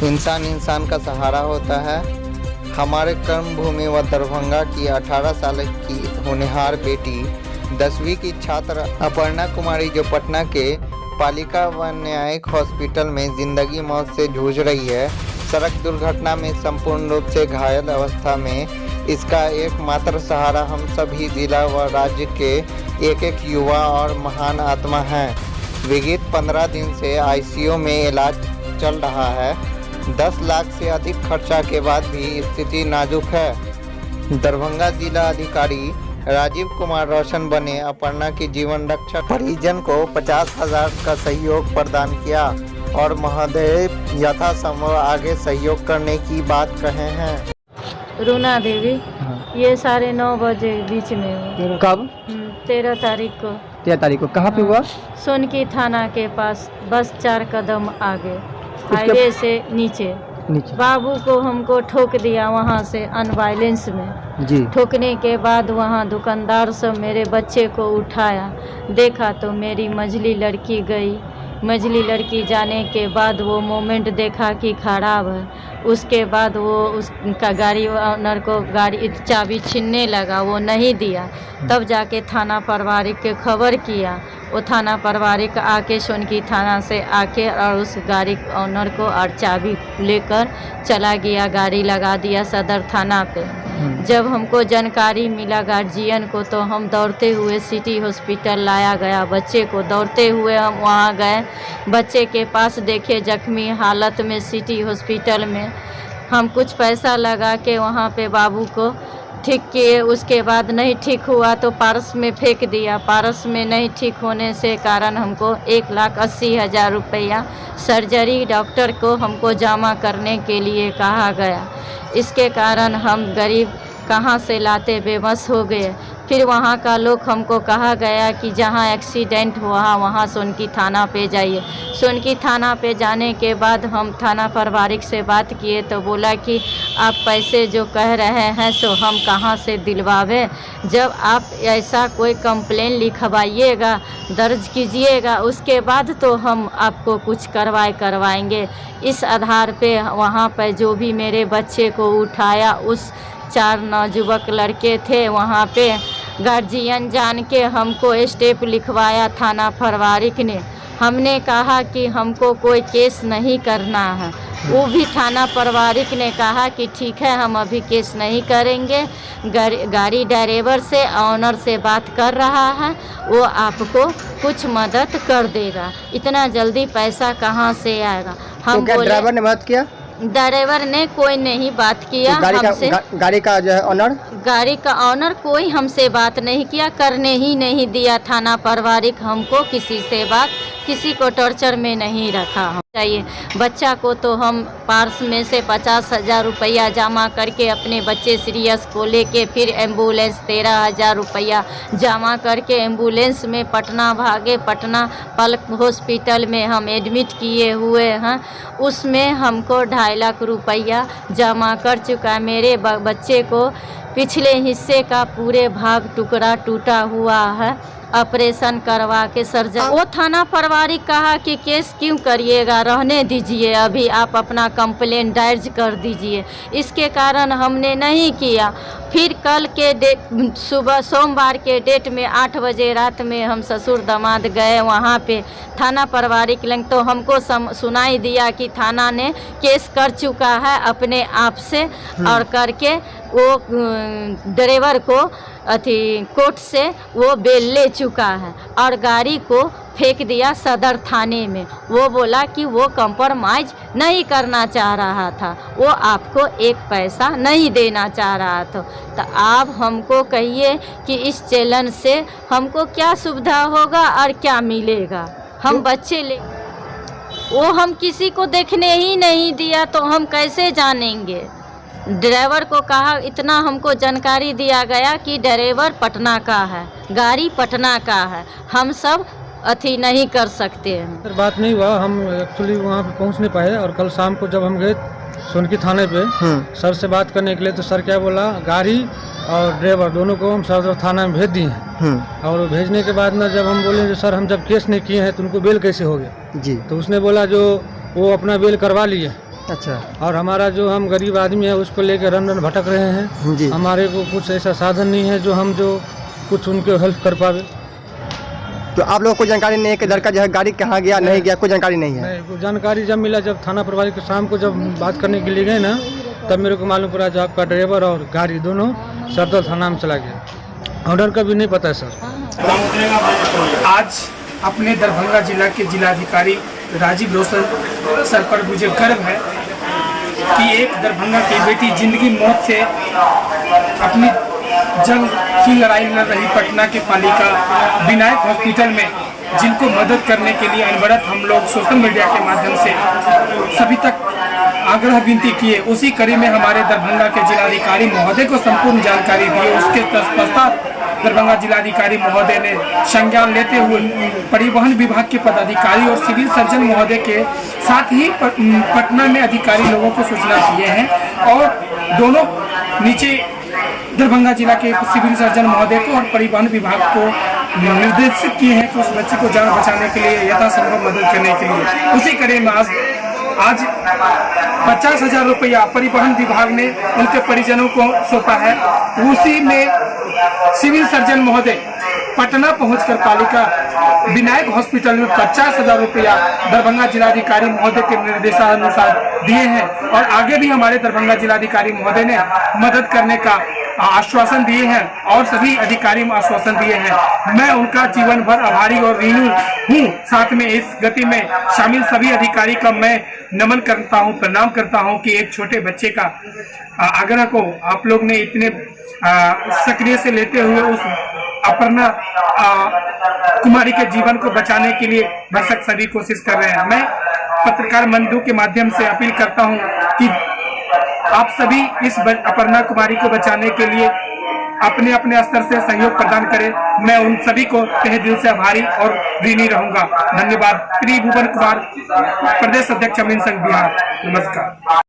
इंसान इंसान का सहारा होता है। हमारे कर्मभूमि व दरभंगा की 18 साल की होनहार बेटी 10वीं की छात्र अपर्णा कुमारी जो पटना के पालिका व न्यायिक हॉस्पिटल में जिंदगी मौत से जूझ रही है, सड़क दुर्घटना में संपूर्ण रूप से घायल अवस्था में इसका एकमात्र सहारा हम सभी जिला व राज्य के एक एक युवा और महान आत्मा हैं। विगत 15 दिन से आईसीयू में इलाज चल रहा है। 10 लाख से अधिक खर्चा के बाद भी स्थिति नाजुक है। दरभंगा जिला अधिकारी राजीव कुमार रोशन बने अपर्णा की जीवन रक्षा परिजन को 50,000 का सहयोग प्रदान किया और महोदय यथासंभव आगे सहयोग करने की बात कहे हैं। रूना देवी। ये 9:30 बजे बीच में हुआ। कब? 13 तारीख को। 13 तारीख को कहाँ पे हुआ? सोनकी थाना के पास, बस 4 कदम आगे, हाईवे से नीचे। बाबू को हमको ठोक दिया वहाँ से अनवायलेंस में जी। ठोकने के बाद वहाँ दुकानदार सब मेरे बच्चे को उठाया, देखा तो मेरी मंझली लड़की गई। मंझली लड़की जाने के बाद वो मोमेंट देखा कि खराब है। उसके बाद वो उसका गाड़ी ऑनर को गाड़ी चाबी छीनने लगा, वो नहीं दिया। तब जाके थाना पारिवारिक के खबर किया। वो थाना पारिवारिक आके सोनकी थाना से आके और उस गाड़ी ऑनर को और चाबी लेकर चला गया, गाड़ी लगा दिया सदर थाना पे। जब हमको जानकारी मिला गार्जियन को तो हम दौड़ते हुए सिटी हॉस्पिटल लाया गया। बच्चे को दौड़ते हुए हम वहाँ गए, बच्चे के पास देखे जख्मी हालत में सिटी हॉस्पिटल में। हम कुछ पैसा लगा के वहाँ पे बाबू को ठीक किए। उसके बाद नहीं ठीक हुआ तो पारस में फेंक दिया। पारस में नहीं ठीक होने से कारण हमको 1,80,000 रुपया सर्जरी डॉक्टर को हमको जमा करने के लिए कहा गया। इसके कारण हम गरीब कहाँ से लाते, बेबस हो गए। फिर वहाँ का लोग हमको कहा गया कि जहाँ एक्सीडेंट हुआ वहाँ सोनकी थाना पे जाइए। सोनकी थाना पे जाने के बाद हम थाना पारिवारिक से बात किए तो बोला कि आप पैसे जो कह रहे हैं सो हम कहाँ से दिलवावे। जब आप ऐसा कोई कंप्लेन लिखवाइएगा, दर्ज कीजिएगा, उसके बाद तो हम आपको कुछ करवाएंगे। इस आधार पे वहाँ पर जो भी मेरे बच्चे को उठाया, उस 4 नौजुवक लड़के थे वहाँ पे, गार्जियन जान के हमको स्टेप लिखवाया थाना पारिवारिक ने। हमने कहा कि हमको कोई केस नहीं करना है। वो भी थाना पारिवारिक ने कहा कि ठीक है, हम अभी केस नहीं करेंगे। गाड़ी ड्राइवर से ऑनर से बात कर रहा है, वो आपको कुछ मदद कर देगा। इतना जल्दी पैसा कहाँ से आएगा? हम तो ड्राइवर ने मदद किया? ड्राइवर ने कोई नहीं बात किया तो हमसे। गाड़ी का जो है ऑनर? गाड़ी का ऑनर कोई हमसे बात नहीं किया, करने ही नहीं दिया। थाना पारिवारिक हमको किसी से बात, किसी को टॉर्चर में नहीं रखा। हम चाहिए बच्चा को तो हम पार्स में से 50,000 रुपया जमा करके अपने बच्चे सीरियस को लेके फिर एम्बुलेंस 13,000 रुपया जमा करके एम्बुलेंस में पटना भागे। पटना पलक हॉस्पिटल में हम एडमिट किए हुए हैं। उसमें हमको 2.5 लाख रुपया जमा कर चुका। मेरे बच्चे को पिछले हिस्से का पूरे भाग टुकड़ा टूटा हुआ है, ऑपरेशन करवा के सर्जरी। वो थाना पारिवारिक कहा कि केस क्यों करिएगा, रहने दीजिए, अभी आप अपना कंप्लेंट दर्ज कर दीजिए। इसके कारण हमने नहीं किया। फिर कल के सुबह सोमवार के डेट में 8 बजे रात में हम ससुर दामाद गए वहाँ पे थाना पारिवारिक लंग, तो हमको सुनाई दिया कि थाना ने केस कर चुका है अपने आप से और करके वो ड्राइवर को कोर्ट से वो बेल ले चुका है और गाड़ी को फेंक दिया सदर थाने में। वो बोला कि वो कंप्रोमाइज नहीं करना चाह रहा था, वो आपको एक पैसा नहीं देना चाह रहा था। तो आप हमको कहिए कि इस चैलेंज से हमको क्या सुविधा होगा और क्या मिलेगा? हम बच्चे वो हम किसी को देखने ही नहीं दिया तो हम कैसे जानेंगे? ड्राइवर को कहा, इतना हमको जानकारी दिया गया कि ड्राइवर पटना का है, गाड़ी पटना का है, हम सब नहीं कर सकते हैं। सर बात नहीं हुआ, हम एक्चुअली वहाँ पे पहुँच नहीं पाए और कल शाम को जब हम गए सोनकी थाने पे सर से बात करने के लिए तो सर क्या बोला, गाड़ी और ड्राइवर दोनों को हम सदर थाना में भेज दिए हैं। और भेजने के बाद ना जब हम बोले जो सर हम जब केस नहीं किए हैं तो उनको बेल कैसे हो गया जी, तो उसने बोला जो वो अपना बेल करवा लिए अच्छा और हमारा जो हम गरीब आदमी है उसको लेकर रन रन भटक रहे हैं जी। हमारे को कुछ ऐसा साधन नहीं है जो हम जो कुछ उनके हेल्प कर पावे। तो आप लोगों को जानकारी नहीं है कि लड़का जो है गाड़ी कहाँ गया नहीं गया, कोई जानकारी नहीं है? नहीं, कोई जानकारी जब मिला, जब थाना प्रभारी को शाम को जब बात करने के लिए गए ना, तब मेरे को मालूम पड़ा जो आपका ड्राइवर और गाड़ी दोनों सदर थाना में चला गया। ऑर्डर का भी नहीं पता है सर। आज अपने दरभंगा जिला के जिलाधिकारी राजीव रोशन सर पर मुझे गर्व है कि एक दरभंगा की बेटी जिंदगी मौत से अपनी जंग की लड़ाई लड़ रही पटना के पालिका विनायक हॉस्पिटल में जिनको मदद करने के लिए अनवरत हम लोग सोशल मीडिया के माध्यम से सभी तक आग्रह विनती किए, उसी कड़ी में हमारे दरभंगा के जिलाधिकारी महोदय को संपूर्ण जानकारी दी। उसके पश्चात दरभंगा जिलाधिकारी महोदय ने संज्ञान लेते हुए परिवहन विभाग के पदाधिकारी और सिविल सर्जन महोदय के साथ ही पटना में अधिकारी लोगों को सूचना दिए हैं और दोनों नीचे दरभंगा जिला के सिविल सर्जन महोदय को और परिवहन विभाग को निर्देशित किए हैं कि उस बच्चे को जान बचाने के लिए यथासंभव मदद करने के लिए। उसी कड़ी में आज 50,000 रुपया परिवहन विभाग ने उनके परिजनों को सौंपा है। उसी में सिविल सर्जन महोदय पटना पहुंचकर पालिका विनायक हॉस्पिटल में 50,000 रुपया दरभंगा जिलाधिकारी महोदय के निर्देशानुसार दिए हैं और आगे भी हमारे दरभंगा जिलाधिकारी महोदय ने मदद करने का आश्वासन दिए हैं और सभी अधिकारी आश्वासन दिए हैं। मैं उनका जीवन भर आभारी और ऋणी हूँ। साथ में इस गति में शामिल सभी अधिकारी का मैं नमन करता हूँ, प्रणाम करता हूँ कि एक छोटे बच्चे का आग्रह को आप लोग ने इतने सक्रिय से लेते हुए उस अपर्णा कुमारी के जीवन को बचाने के लिए भरसक सभी कोशिश कर रहे हैं। मैं पत्रकार बंधु के माध्यम से अपील करता हूं कि आप सभी इस अपर्णा कुमारी को बचाने के लिए अपने अपने स्तर से सहयोग प्रदान करें। मैं उन सभी को तहे दिल से आभारी और ऋणी रहूंगा। धन्यवाद। त्रिभुवन कुमार, प्रदेश अध्यक्ष अमीन संघ बिहार। नमस्कार।